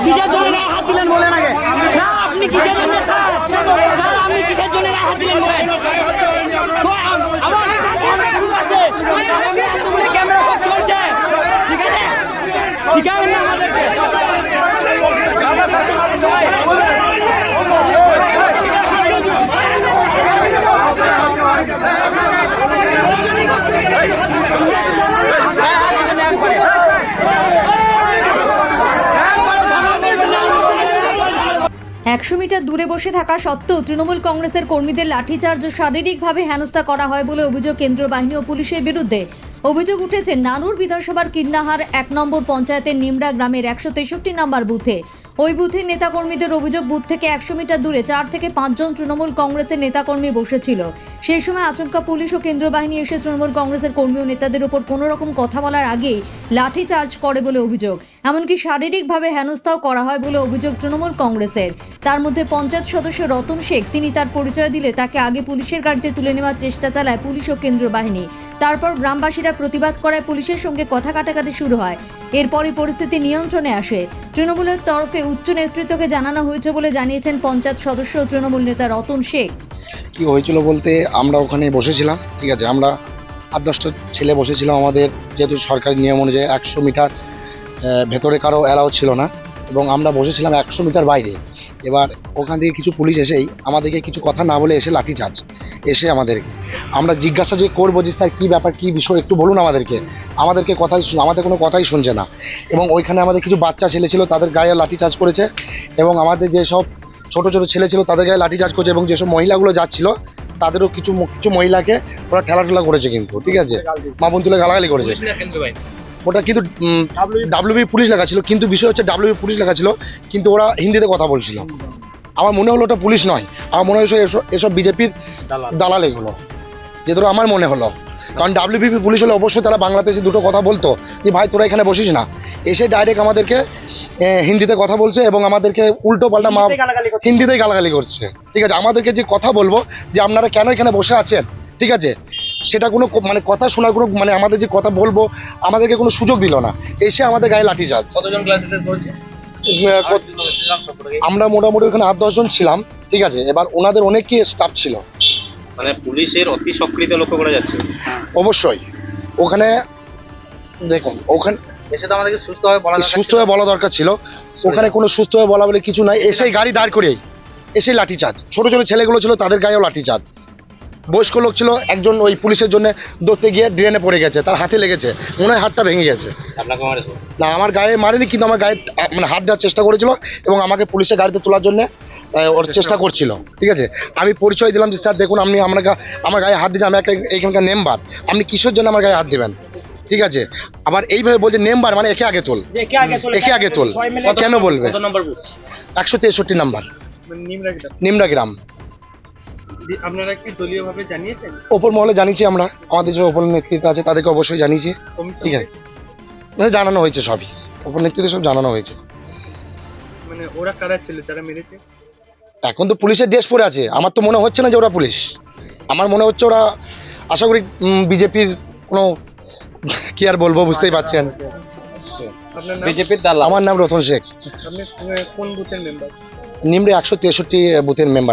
কিসের জন্য হাত দিলেন বলেন আগে। না আপনি কিসের জন্য আপনি কিসের জন্য হাত দিলেন বলেন। ক্যামেরা সব চলছে, ঠিক আছে, শিখাবেন না আমাদেরকে। একশো মিটার দূরে বসে থাকা সত্ত্বেও তৃণমূল কংগ্রেসের কর্মীদের লাঠিচার্জ ও শারীরিকভাবে হেনস্থা করা হয় বলে অভিযোগ কেন্দ্রীয় বাহিনী ও পুলিশের বিরুদ্ধে। অভিযোগ উঠেছে নানুর বিধানসভার কিন্নাহার 1 নম্বর পঞ্চায়েতের নিমড়া গ্রামের 163 নম্বর বুথে। ওই বুথের নেতাকর্মীদের অভিযোগ, বুথ থেকে 100 মিটার দূরে 4 থেকে 5 জন তৃণমূল কংগ্রেসের নেতাকর্মী বসেছিল। সেই সময় আচমকা পুলিশ ও কেন্দ্রীয় বাহিনী এসে তৃণমূল কংগ্রেসের কর্মী ও নেতাদের উপর কোনো রকম কথা বলার আগেই লাঠিচার্জ করে বলে অভিযোগ। এমনকি শারীরিকভাবে হেনস্থাও করা হয় বলে অভিযোগ তৃণমূল কংগ্রেসের। তার মধ্যে পঞ্চায়েত সদস্য রতন শেখ, তিনি তার পরিচয় দিলে তাকে আগে পুলিশের গাড়িতে তুলে নেওয়ার চেষ্টা চালায় পুলিশ ও কেন্দ্রীয় বাহিনী। তারপর গ্রামবাসীরা প্রতিবাদ করায় পুলিশের সঙ্গে কথা কাটাকাটি শুরু হয়। এরপরই পরিস্থিতি নিয়ন্ত্রণে আসে। তৃণমূলের তরফে উচ্চ নেতৃত্বকে জানানো হয়েছে বলে জানিয়েছেন পঞ্চায়েত সদস্য ও তৃণমূল নেতা রতন শেখ। কি হয়েছিল বলতে, আমরা ওখানে বসেছিলাম, ঠিক আছে, আমরা 8-10টা ছেলে বসেছিলাম। আমাদের যেহেতু সরকারি নিয়ম অনুযায়ী 100 মিটার ভেতরে কারো অ্যালাউ ছিল না, এবং আমরা বসেছিলাম 100 মিটার বাইরে। এবার ওখান থেকে কিছু পুলিশ এসেই আমাদেরকে কিছু কথা না বলে এসে লাঠিচার্জ এসে আমাদেরকে, আমরা জিজ্ঞাসা যে করবো যে স্যার কী ব্যাপার, কী বিষয় একটু বলুন আমাদেরকে আমাদের কোনো কথাই শুনছে না। এবং ওইখানে আমাদের কিছু বাচ্চা ছেলে ছিল, তাদের গায়ে লাঠিচার্জ করেছে, এবং আমাদের যেসব ছোটো ছোটো ছেলে ছিল তাদের গায়ে লাঠিচার্জ করেছে, এবং যেসব মহিলাগুলো যাচ্ছিল তাদেরও কিছু মহিলাকে ওরা ঠেলাঠেলা করেছে, কিন্তু ঠিক আছে, মা বোন তুলে গালাগালি করেছে। ওটা কিন্তু ডাব্লিউবি পুলিশ লেখা ছিল, কিন্তু বিষয় হচ্ছে ডাব্লিউবি পুলিশ লেখা ছিল, কিন্তু ওরা হিন্দিতে কথা বলছিল। আমার মনে হলো ওটা পুলিশ নয়, আমার মনে হয়েছে এসব বিজেপির দালাল এগুলো, যেগুলো আমার মনে হলো। কারণ ডাব্লিউবিপি পুলিশ হলে অবশ্যই তারা বাংলাতে এসে দুটো কথা বলতো যে ভাই তোরা এখানে বসিস না, এসে ডাইরেক্ট আমাদেরকে হিন্দিতে কথা বলছে, এবং আমাদেরকে উল্টো পাল্টা হিন্দিতেই গালাগালি করছে। ঠিক আছে, আমাদেরকে যে কথা বলবো যে আপনারা কেন এখানে বসে আছেন, ঠিক আছে, সেটা কোনো কথা শোনার কোনো আমাদের যে কথা বলবো আমাদেরকে কোনো সুযোগ দিল না, এসে আমাদের গায়ে লাঠিচার্জ। আমরা মোটামুটি ওখানে 8-10 জন ছিলাম, ঠিক আছে। এবার ওনাদের অনেকই স্টাফ ছিল, মানে পুলিশের অতি সক্রিয়তা লক্ষ্য করা যাচ্ছে। অবশ্যই ওখানে দেখুন, ওখানে এসে তো আমাদেরকে সুস্থভাবে বলা দরকার ছিল। ওখানে কোনো সুস্থভাবে বলা বলে কিছু নাই, এসেই গাড়ি দাঁড় করিয়েই এসেই লাঠিচার্জ। ছোটো ছোটো ছেলেগুলো ছিল, তাদের গায়েও লাঠিচার্জ। বয়স্ক লোক ছিল একজন, ওই পুলিশের জন্য দৌড়তে গিয়ে ড্রেনে পড়ে গেছে, তার হাতে লেগেছে, মনে হয় হাতটা ভেঙে গেছে। না, আমার গায়ে মারেনি, কিন্তু আমার গায়ে হাত দেওয়ার চেষ্টা করেছিল, এবং আমাকে পুলিশের গাড়িতে তোলার জন্য ওর চেষ্টা করছিল, ঠিক আছে। আমি পরিচয় দিলাম যে স্যার দেখুন, আপনি আমার গায়ে হাত দিয়েছেন, আমি একটা এইখানকার মেম্বার, আপনি কিসের জন্য আমার গায়ে হাত দেবেন, ঠিক আছে। আবার এইভাবে বলছে মেম্বার মানে একে আগে তোল, কেন বলবে? 163 নাম্বার, নিমড়া গ্রাম। আপনারা কি দলীয়ভাবে জানিয়েছেন? ওপর মহলে জানিয়েছি আমরা, আমাদের যে ওপর নেতৃত্ব আছে তাদেরকে অবশ্যই জানিয়েছি, ঠিক আছে, মানে জানানো হয়েছে, সবই ওপর নেতৃত্বে সব জানানো হয়েছে। মানে ওরা কারা ছিল যারা মেরেছে? এখন তো পুলিশের ড্রেস পরে আছে, আমার তো মনে হচ্ছে না যে ওরা পুলিশ, আমার মনে হচ্ছে ওরা আশা করি বিজেপির কোনো, কি আর বলবো, বুঝতেই পারছেন। বিজেপির দালাল। আমার নাম রতন শেখ, আপনি কোন বুথের মেম্বার? নিমড়ে 163 বুথের মেম্বার।